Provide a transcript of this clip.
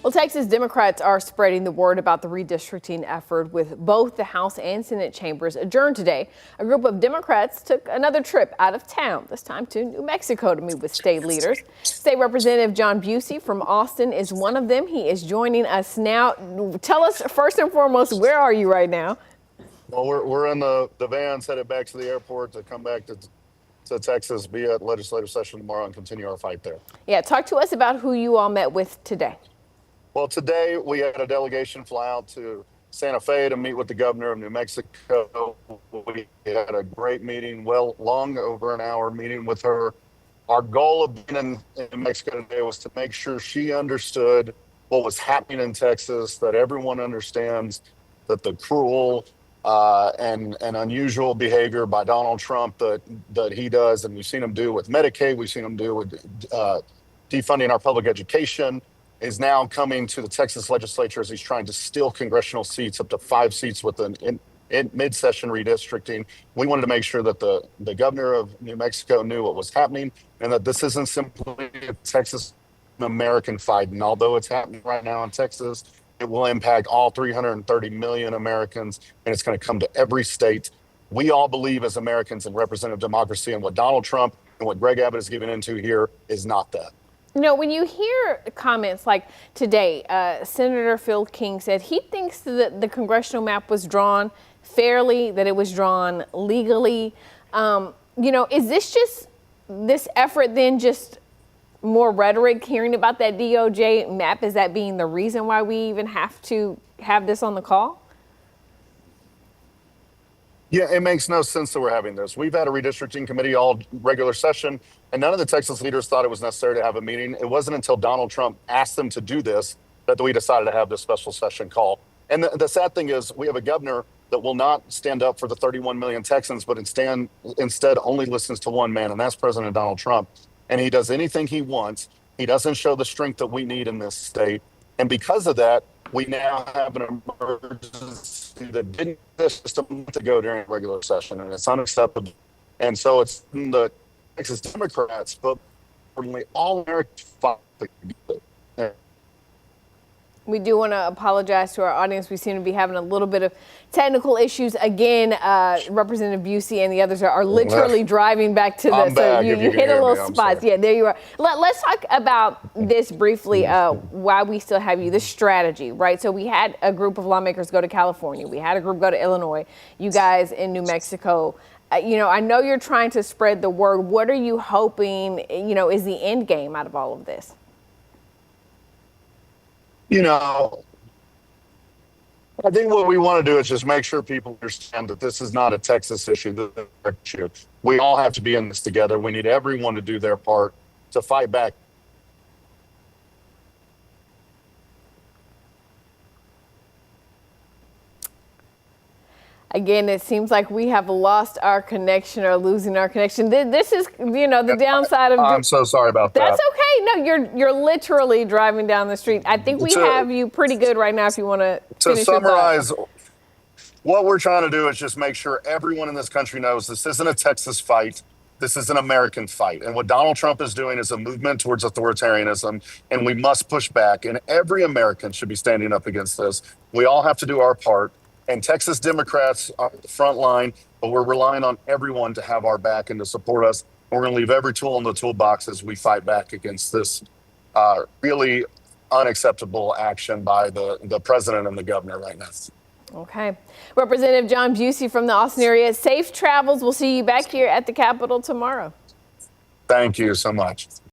Well, Texas Democrats are spreading the word about the redistricting effort with both the House and Senate chambers adjourned today. A group of Democrats took another trip out of town, this time to New Mexico to meet with state leaders. State Representative John Busey from Austin is one of them. He is joining us now. Tell us first and foremost, where are you right now? Well, we're in the vans headed back to the airport to come back to Texas, be at legislative session tomorrow and continue our fight there. Yeah, talk to us about who you all met with today. Well, today we had a delegation fly out to Santa Fe to meet with the governor of New Mexico. We had a great meeting, long over an hour meeting with her. Our goal of being in New Mexico today was to make sure she understood what was happening in Texas, that everyone understands that the cruel and unusual behavior by Donald Trump that he does, and we've seen him do with Medicaid, we've seen him do with defunding our public education, is now coming to the Texas legislature as he's trying to steal congressional seats, up to 5 seats with in mid-session redistricting. We wanted to make sure that the governor of New Mexico knew what was happening and that this isn't simply a Texas American fight. And although it's happening right now in Texas, it will impact all 330 million Americans, and it's going to come to every state. We all believe as Americans in representative democracy, and what Donald Trump and what Greg Abbott is giving into here is not that. You know, when you hear comments like today, Senator Phil King said he thinks that the congressional map was drawn fairly, that it was drawn legally. You know, is this effort then just more rhetoric, hearing about that DOJ map? Is that being the reason why we even have to have this on the call? Yeah, it makes no sense that we're having this. We've had a redistricting committee all regular session, and none of the Texas leaders thought it was necessary to have a meeting. It wasn't until Donald Trump asked them to do this that we decided to have this special session call. And the sad thing is we have a governor that will not stand up for the 31 million Texans, but instead only listens to one man, and that's President Donald Trump. And he does anything he wants. He doesn't show the strength that we need in this state. And because of that, we now have an emergency that didn't exist just a month ago during regular session, and it's unacceptable. And so it's the Texas Democrats, but importantly, all Americans fight to do it. We do want to apologize to our audience. We seem to be having a little bit of technical issues. Again, Representative Busey and the others are literally driving back to the, so you hit a little spot. Yeah, there you are. Let's talk about this briefly, why we still have you, this strategy, right? So we had a group of lawmakers go to California. We had a group go to Illinois. You guys in New Mexico. You know, I know you're trying to spread the word. What are you hoping, you know, is the end game out of all of this? You know, I think what we want to do is just make sure people understand that this is not a Texas issue. We all have to be in this together. We need everyone to do their part to fight back. Again, it seems like we have lost our connection or losing our connection. This is, you know, the downside of. I'm so sorry about that. That's okay. No, you're literally driving down the street. I think we have you pretty good right now if you want to finish. To summarize, what we're trying to do is just make sure everyone in this country knows this isn't a Texas fight. This is an American fight. And what Donald Trump is doing is a movement towards authoritarianism, and we must push back. And every American should be standing up against this. We all have to do our part. And Texas Democrats are at the front line, but we're relying on everyone to have our back and to support us. We're going to leave every tool in the toolbox as we fight back against this really unacceptable action by the president and the governor right now. Okay. Representative John Busey from the Austin area. Safe travels. We'll see you back here at the Capitol tomorrow. Thank you so much.